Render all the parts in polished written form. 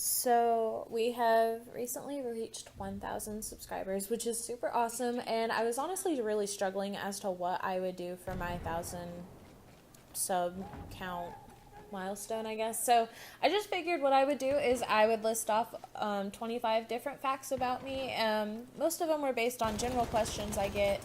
So we have recently reached 1,000 subscribers, which is super awesome. And I was honestly really struggling as to what I would do for my 1,000 sub count milestone, I guess. So I just figured what I would do is I would list off 25 different facts about me. Most of them were based on general questions I get,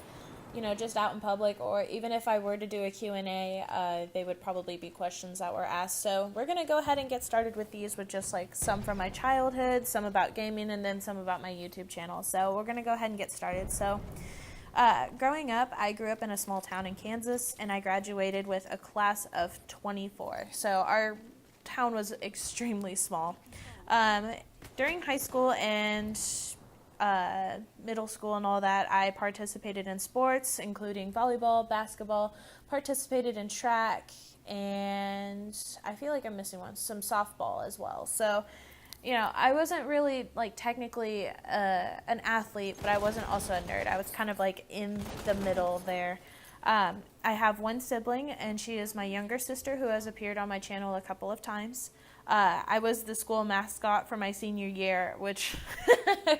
just out in public, or even if I were to do a Q&A, they would probably be questions that were asked. So we're going to go ahead and get started with these with just like some from my childhood, some about gaming, and then some about my YouTube channel. So we're going to go ahead and get started. So growing up, I grew up in a small town in Kansas, and I graduated with a class of 24. So our town was extremely small. During high school and middle school and all that, I participated in sports, including volleyball, basketball, participated in track, and I feel like I'm missing one, some softball as well. So, I wasn't really like technically an athlete, but I wasn't also a nerd. I was kind of like in the middle there. I have one sibling, and she is my younger sister who has appeared on my channel a couple of times. I was the school mascot for my senior year, which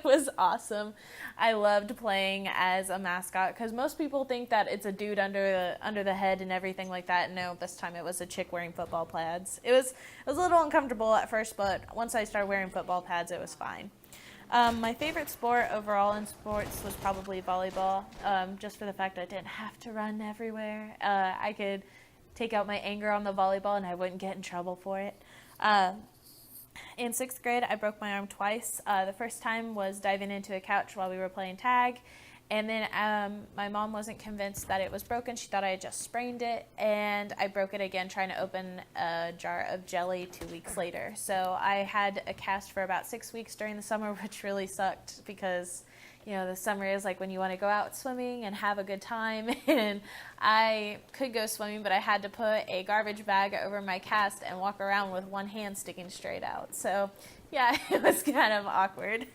was awesome. I loved playing as a mascot because most people think that it's a dude under the head and everything like that. No, this time it was a chick wearing football pads. It was a little uncomfortable at first, but once I started wearing football pads, it was fine. My favorite sport overall in sports was probably volleyball, just for the fact I didn't have to run everywhere. I could take out my anger on the volleyball and I wouldn't get in trouble for it. In sixth grade, I broke my arm twice. The first time was diving into a couch while we were playing tag. And then my mom wasn't convinced that it was broken. She thought I had just sprained it. And I broke it again trying to open a jar of jelly 2 weeks later. So I had a cast for about 6 weeks during the summer, which really sucked because, the summer is like when you want to go out swimming and have a good time. And I could go swimming, but I had to put a garbage bag over my cast and walk around with one hand sticking straight out. So, yeah, it was kind of awkward.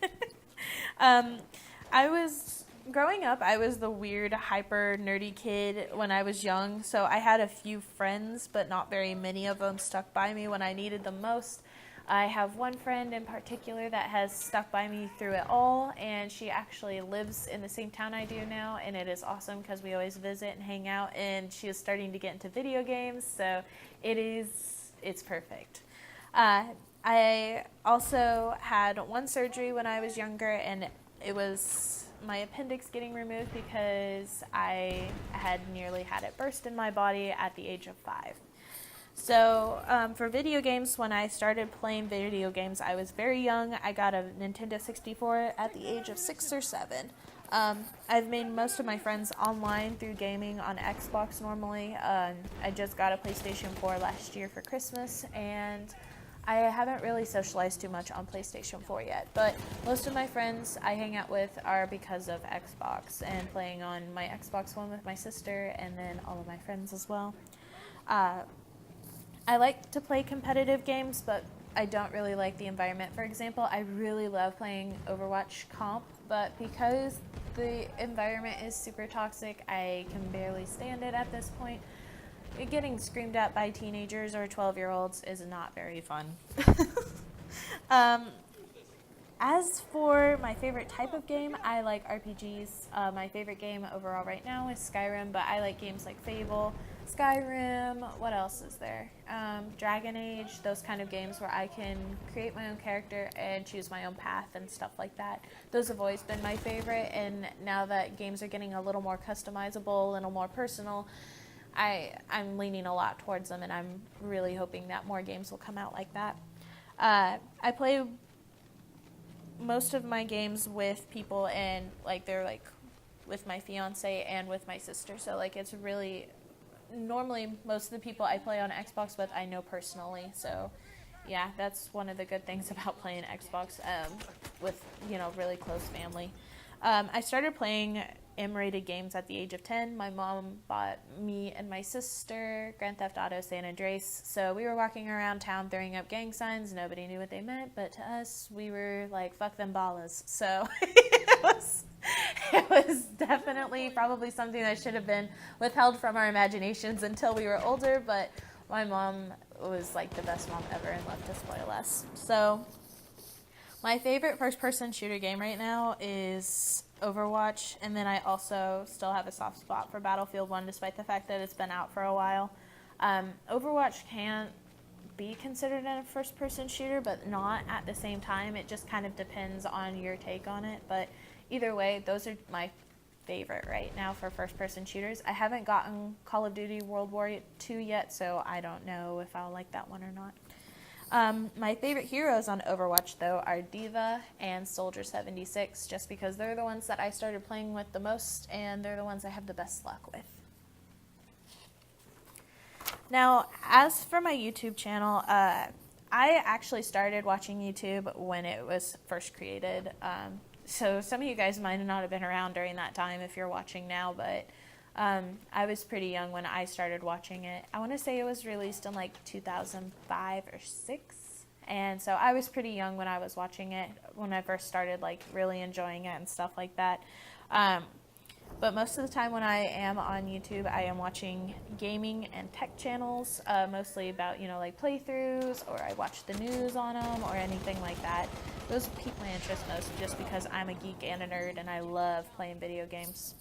Growing up, I was the weird, hyper nerdy kid when I was young. So I had a few friends, but not very many of them stuck by me when I needed them most. I have one friend in particular that has stuck by me through it all, and she actually lives in the same town I do now, and it is awesome because we always visit and hang out, and she is starting to get into video games, so it's perfect. I also had one surgery when I was younger, and it was my appendix getting removed because I had nearly had it burst in my body at the age of 5. So for video games, when I started playing video games, I was very young. I got a Nintendo 64 at the age of 6 or 7. I've made most of my friends online through gaming on Xbox normally. I just got a PlayStation 4 last year for Christmas, and I haven't really socialized too much on PlayStation 4 yet. But most of my friends I hang out with are because of Xbox and playing on my Xbox One with my sister and then all of my friends as well. I like to play competitive games, but I don't really like the environment. For example, I really love playing Overwatch comp, but because the environment is super toxic, I can barely stand it at this point. Getting screamed at by teenagers or 12-year-olds is not very fun. As for my favorite type of game, I like RPGs. My favorite game overall right now is Skyrim, but I like games like Fable, Skyrim, what else is there? Dragon Age, those kind of games where I can create my own character and choose my own path and stuff like that. Those have always been my favorite, and now that games are getting a little more customizable, a little more personal, I'm leaning a lot towards them, and I'm really hoping that more games will come out like that. I play most of my games with people, and they're with my fiance and with my sister, so it's really normally most of the people I play on Xbox with I know personally, so yeah, that's one of the good things about playing Xbox with really close family. I started playing M-rated games at the age of 10. My mom bought me and my sister Grand Theft Auto San Andreas, so we were walking around town throwing up gang signs. Nobody knew what they meant, but to us, we were like, fuck them ballas. So it was definitely probably something that should have been withheld from our imaginations until we were older, but my mom was like the best mom ever and loved to spoil us. So My favorite first-person shooter game right now is Overwatch, and then I also still have a soft spot for Battlefield 1, despite the fact that it's been out for a while. Overwatch can't be considered a first-person shooter, but not at the same time. It just kind of depends on your take on it, but either way, those are my favorite right now for first-person shooters. I haven't gotten Call of Duty World War II yet, so I don't know if I'll like that one or not. My favorite heroes on Overwatch, though, are Diva and Soldier 76, just because they're the ones that I started playing with the most, and they're the ones I have the best luck with. Now, as for my YouTube channel, I actually started watching YouTube when it was first created. So some of you guys might not have been around during that time if you're watching now, but I was pretty young when I started watching it. I want to say it was released in like 2005 or 6, and so I was pretty young when I was watching it, when I first started like really enjoying it and stuff like that. But most of the time when I am on YouTube, I am watching gaming and tech channels, mostly about, like playthroughs, or I watch the news on them, or anything like that. Those pique my interest most just because I'm a geek and a nerd, and I love playing video games.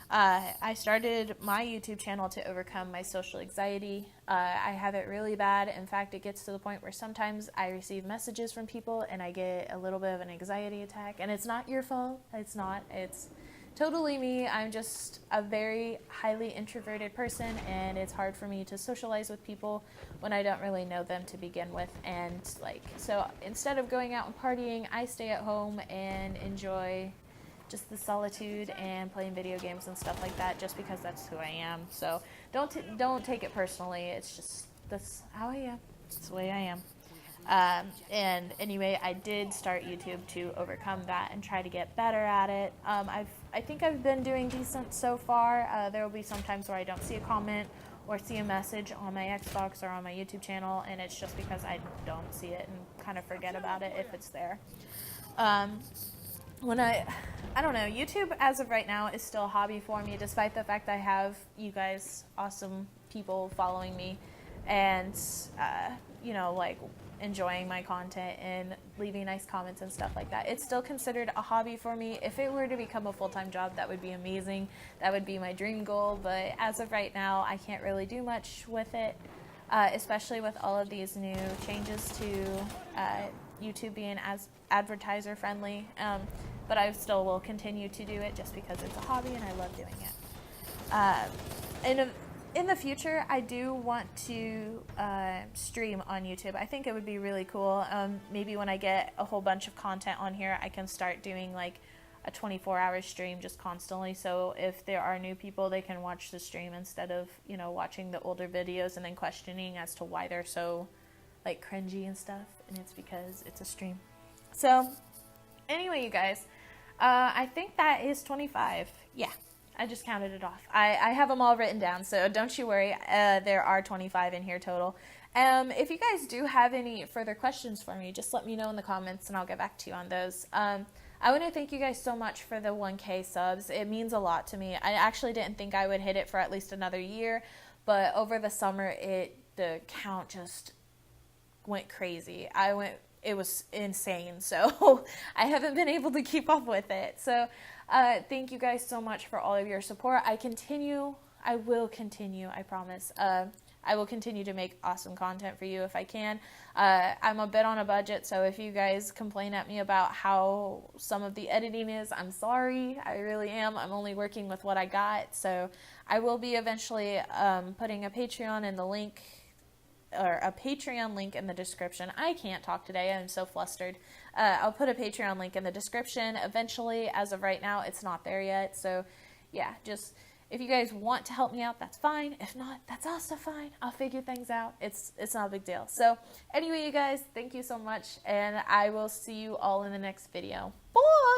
I started my YouTube channel to overcome my social anxiety. I have it really bad. In fact, it gets to the point where sometimes I receive messages from people and I get a little bit of an anxiety attack. And it's not your fault. It's not. It's totally me. I'm just a very highly introverted person, and it's hard for me to socialize with people when I don't really know them to begin with. And so instead of going out and partying, I stay at home and enjoy just the solitude and playing video games and stuff like that, just because that's who I am. So don't take it personally. It's just, that's how I am. It's the way I am. And anyway, I did start YouTube to overcome that and try to get better at it. I think I've been doing decent so far. There will be some times where I don't see a comment or see a message on my Xbox or on my YouTube channel, and it's just because I don't see it and kind of forget about it if it's there. I don't know, YouTube as of right now is still a hobby for me, despite the fact I have you guys, awesome people following me and, enjoying my content and leaving nice comments and stuff like that. It's still considered a hobby for me. If it were to become a full-time job, that would be amazing. That would be my dream goal, but as of right now, I can't really do much with it, especially with all of these new changes to YouTube being as advertiser friendly. But I still will continue to do it just because it's a hobby and I love doing it. In the future, I do want to stream on YouTube. I think it would be really cool. Maybe when I get a whole bunch of content on here, I can start doing like a 24-hour stream just constantly. So if there are new people, they can watch the stream instead of, watching the older videos and then questioning as to why they're so like cringy and stuff. And it's because it's a stream. So anyway, you guys, I think that is 25. Yeah. I just counted it off. I have them all written down, so don't you worry. There are 25 in here total. If you guys do have any further questions for me, just let me know in the comments, and I'll get back to you on those. I want to thank you guys so much for the 1K subs. It means a lot to me. I actually didn't think I would hit it for at least another year, but over the summer, the count just went crazy. It was insane, so I haven't been able to keep up with it. So thank you guys so much for all of your support. I will continue, I promise. I will continue to make awesome content for you if I can. I'm a bit on a budget, so if you guys complain at me about how some of the editing is, I'm sorry. I really am. I'm only working with what I got, so I will be eventually putting a Patreon in the link, or a Patreon link in the description. I can't talk today. I'm so flustered. I'll put a Patreon link in the description eventually. As of right now, it's not there yet. So yeah, just if you guys want to help me out, that's fine. If not, that's also fine. I'll figure things out. It's not a big deal. So anyway, you guys, thank you so much, and I will see you all in the next video. Bye!